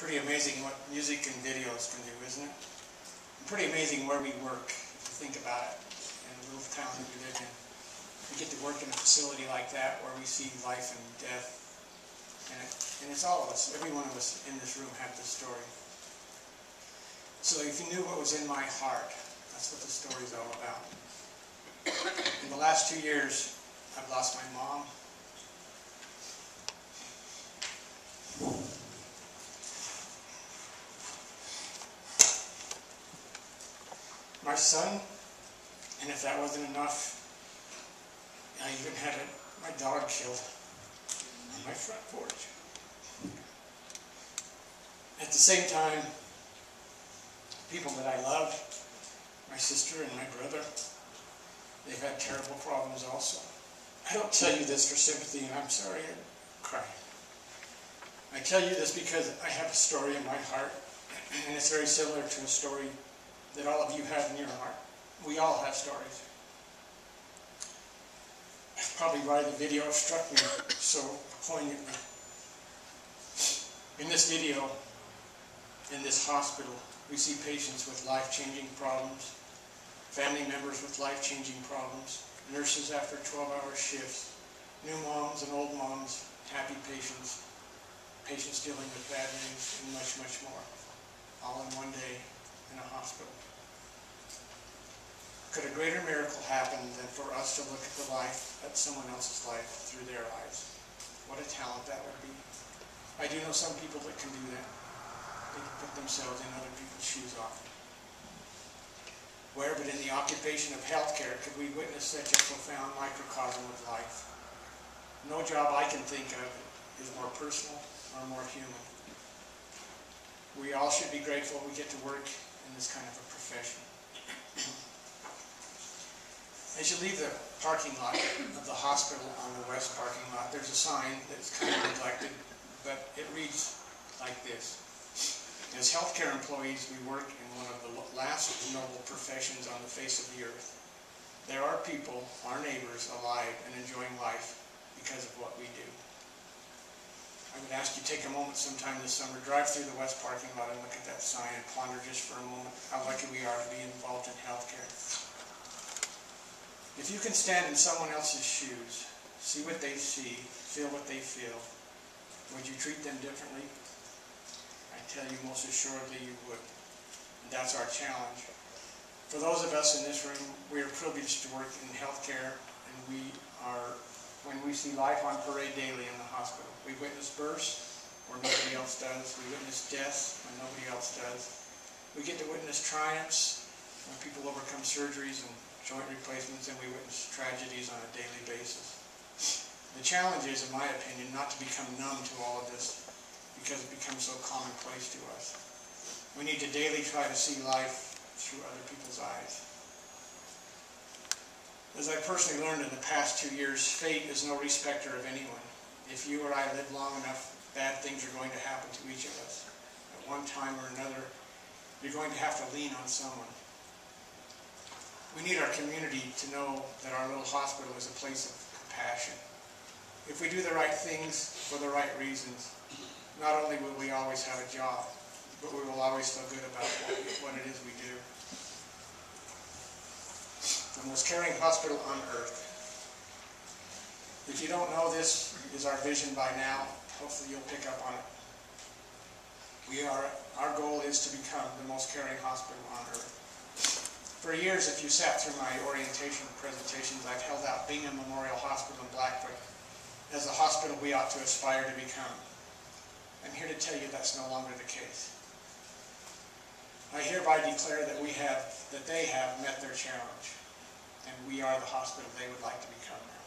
Pretty amazing what music and videos can do, isn't it? And pretty amazing where we work, if you think about it, in a little town that we live in. We get to work in a facility like that where we see life and death. And it's all of us. Every one of us in this room have this story. So if you knew what was in my heart, that's what the story's all about. In the last 2 years, I've lost my mom. My son, and if that wasn't enough, I even had my dog killed on my front porch. At the same time, people that I love, my sister and my brother, they've had terrible problems also. I don't tell you this for sympathy, and I'm sorry I cry. I tell you this because I have a story in my heart, and it's very similar to a story that all of you have in your heart. We all have stories. That's probably why the video struck me so poignantly. In this video, in this hospital, we see patients with life-changing problems, family members with life-changing problems, nurses after 12-hour shifts, new moms and old moms, happy patients, patients dealing with bad news, and much, much more, all in one day in a hospital. Could a greater miracle happen than for us to look at the life, at someone else's life, through their eyes? What a talent that would be. I do know some people that can do that. They can put themselves in other people's shoes often. Where but in the occupation of healthcare could we witness such a profound microcosm of life? No job I can think of is more personal or more human. We all should be grateful we get to work in this kind of a profession. As you leave the parking lot of the hospital on the west parking lot, there's a sign that's kind of neglected, but it reads like this. As healthcare employees, we work in one of the last noble professions on the face of the earth. There are people, our neighbors, alive and enjoying life because of what we do. I would ask you to take a moment sometime this summer, drive through the west parking lot and look at that sign and ponder just for a moment how lucky we are to be involved in healthcare. If you can stand in someone else's shoes, see what they see, feel what they feel, would you treat them differently? I tell you, most assuredly you would. And that's our challenge. For those of us in this room, we are privileged to work in healthcare, and when we see life on parade daily in the hospital. We witness births where nobody else does. We witness deaths when nobody else does. We get to witness triumphs when people overcome surgeries and joint replacements, and we witness tragedies on a daily basis. The challenge is, in my opinion, not to become numb to all of this because it becomes so commonplace to us. We need to daily try to see life through other people's eyes. As I personally learned in the past 2 years, fate is no respecter of anyone. If you or I live long enough, bad things are going to happen to each of us. At one time or another, you're going to have to lean on someone. We need our community to know that our little hospital is a place of compassion. If we do the right things for the right reasons, not only will we always have a job, but we will always feel good about what it is we do. The most caring hospital on earth. If you don't know this is our vision by now, hopefully you'll pick up on it. Our goal is to become the most caring hospital on earth. For years, if you sat through my orientation presentations, I've held out Bingham Memorial Hospital in Blackfoot as the hospital we ought to aspire to become. I'm here to tell you that's no longer the case. I hereby declare that they have met their challenge, and we are the hospital they would like to become now.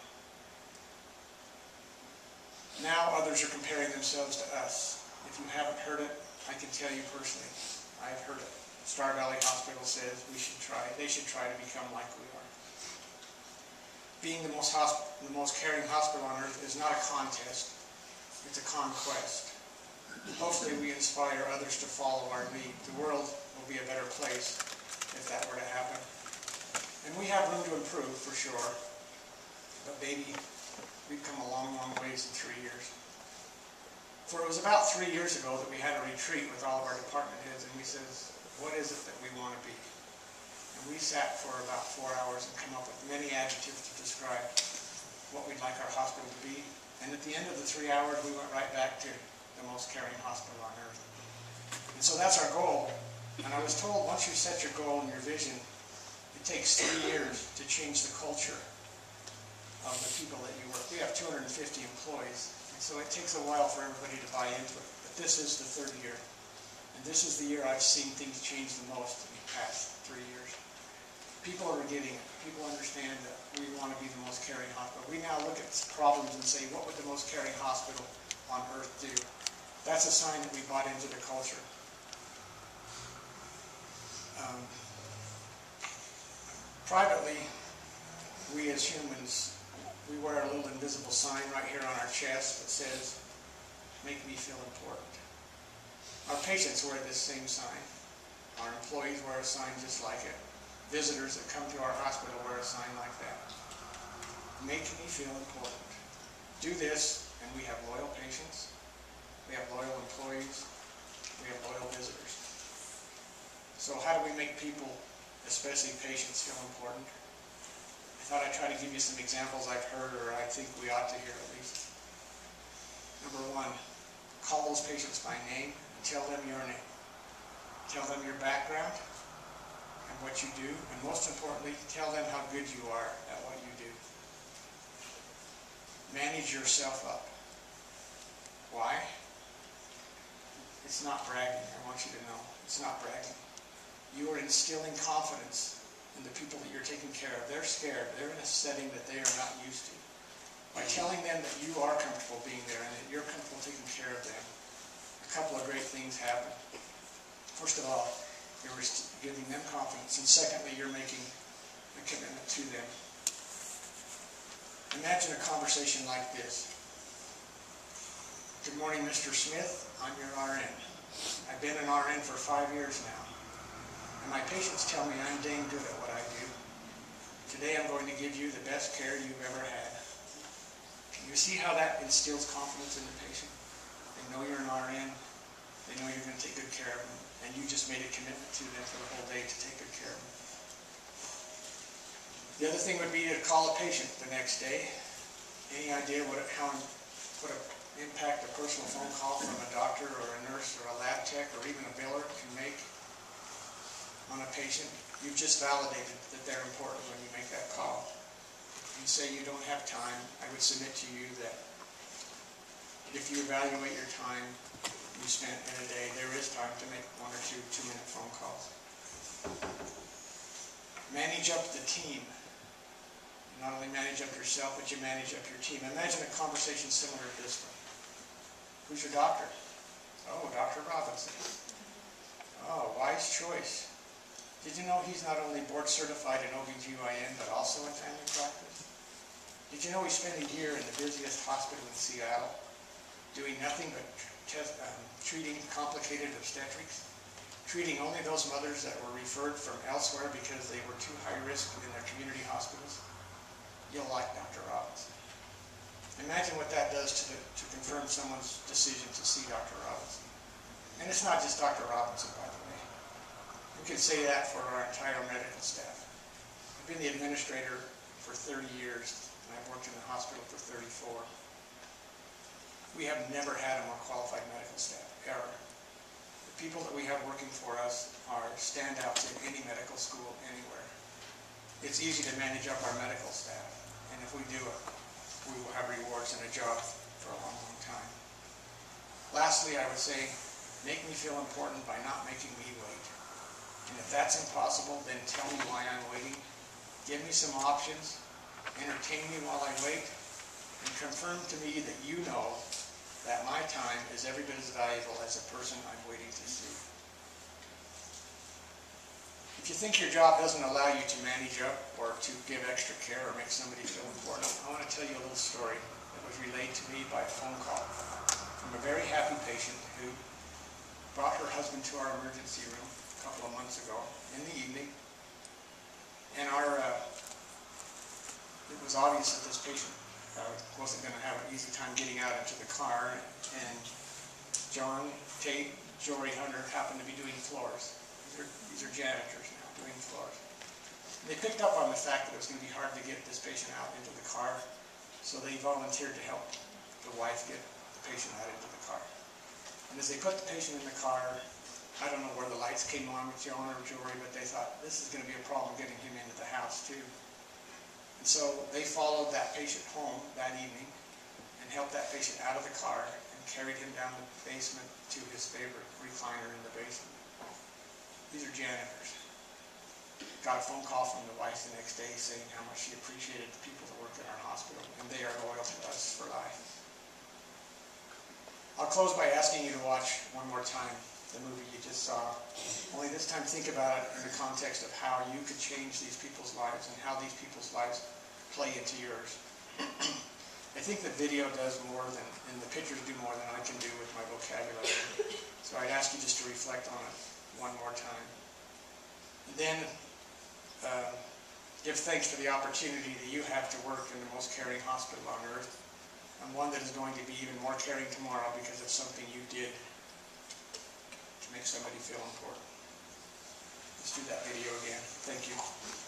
Now others are comparing themselves to us. If you haven't heard it, I can tell you personally, I've heard it. Star Valley Hospital says they should try to become like we are. Being the most caring hospital on earth is not a contest, it's a conquest. Hopefully we inspire others to follow our lead. The world will be a better place if that were to happen. And we have room to improve, for sure. But baby, we've come a long, long ways in 3 years. For it was about 3 years ago that we had a retreat with all of our department heads, and we says, what is it that we want to be? And we sat for about 4 hours and come up with many adjectives to describe what we'd like our hospital to be. And at the end of the 3 hours, we went right back to the most caring hospital on earth. And so that's our goal. And I was told once you set your goal and your vision, it takes 3 years to change the culture of the people that you work. We have 250 employees. And so it takes a while for everybody to buy into it. But this is the third year. And this is the year I've seen things change the most in the past 3 years. People are getting it. People understand that we want to be the most caring hospital. We now look at problems and say, what would the most caring hospital on earth do? That's a sign that we bought into the culture. Privately, we as humans, we wear a little invisible sign right here on our chest that says, make me feel important. Our patients wear this same sign. Our employees wear a sign just like it. Visitors that come to our hospital wear a sign like that. Make me feel important. Do this, and we have loyal patients, we have loyal employees, we have loyal visitors. So how do we make people, especially patients, feel important? I thought I'd try to give you some examples I've heard, or I think we ought to hear at least. Number one, call those patients by name and tell them your name. Tell them your background and what you do, and most importantly, tell them how good you are at what you do. Manage yourself up. Why? It's not bragging, I want you to know. It's not bragging. You are instilling confidence in the people that you're taking care of. They're scared. They're in a setting that they are not used to. By telling them that you are comfortable being there and that you're comfortable taking care of them, a couple of great things happen. First of all, you're giving them confidence, and secondly, you're making a commitment to them. Imagine a conversation like this. Good morning, Mr. Smith. I'm your RN. I've been an RN for 5 years now, and my patients tell me I'm dang good at what I do. Today I'm going to give you the best care you've ever had. Can you see how that instills confidence in the patient? They know you're an RN. They know you're going to take good care of them, and you just made a commitment to them for the whole day to take good care of them. The other thing would be to call a patient the next day. Any idea what an impact a personal phone call from a doctor or a nurse or a lab tech or even a biller can make on a patient? You've just validated that they're important when you make that call. You say you don't have time. I would submit to you that if you evaluate your time you spent in a day, there is time to make 1 or 2 2-minute phone calls. Manage up the team. You not only manage up yourself, but you manage up your team. Imagine a conversation similar to this one. Who's your doctor? Oh, Dr. Robinson. Oh, wise choice. Did you know he's not only board certified in OBGYN, but also in family practice? Did you know he spent a year in the busiest hospital in Seattle, doing nothing but treating complicated obstetrics, treating only those mothers that were referred from elsewhere because they were too high risk in their community hospitals? You'll like Dr. Robinson. Imagine what that does to confirm someone's decision to see Dr. Robinson. And it's not just Dr. Robinson, by the way. We could say that for our entire medical staff. I've been the administrator for 30 years, and I've worked in the hospital for 34. We have never had a more qualified medical staff, ever. The people that we have working for us are standouts in any medical school anywhere. It's easy to manage up our medical staff, and if we do it, we will have rewards and a job for a long, long time. Lastly, I would say, make me feel important by not making me wait. And if that's impossible, then tell me why I'm waiting. Give me some options, entertain me while I wait, and confirm to me that you know that my time is every bit as valuable as the person I'm waiting to see. If you think your job doesn't allow you to manage up or to give extra care or make somebody feel important, I want to tell you a little story that was relayed to me by a phone call from a very happy patient who brought her husband to our emergency room a couple of months ago in the evening. And it was obvious that this patient wasn't going to have an easy time getting out into the car, and John, Tate, Jory Hunter happened to be doing floors. These are janitors now doing floors. And they picked up on the fact that it was going to be hard to get this patient out into the car, so they volunteered to help the wife get the patient out into the car. And as they put the patient in the car, I don't know where the lights came on with John or Jory, but they thought this is going to be a problem getting him into the house too. And so they followed that patient home that evening and helped that patient out of the car and carried him down the basement to his favorite recliner in the basement. These are janitors. Got a phone call from the wife the next day saying how much she appreciated the people that work in our hospital, and they are loyal to us for life. I'll close by asking you to watch one more time the movie you just saw. Only this time think about it in the context of how you could change these people's lives and how these people's lives play into yours. I think the video does more than, and the pictures do more than I can do with my vocabulary. So I'd ask you just to reflect on it one more time. And then give thanks for the opportunity that you have to work in the most caring hospital on earth, and one that is going to be even more caring tomorrow because of something you did to make somebody feel important. Let's do that video again. Thank you.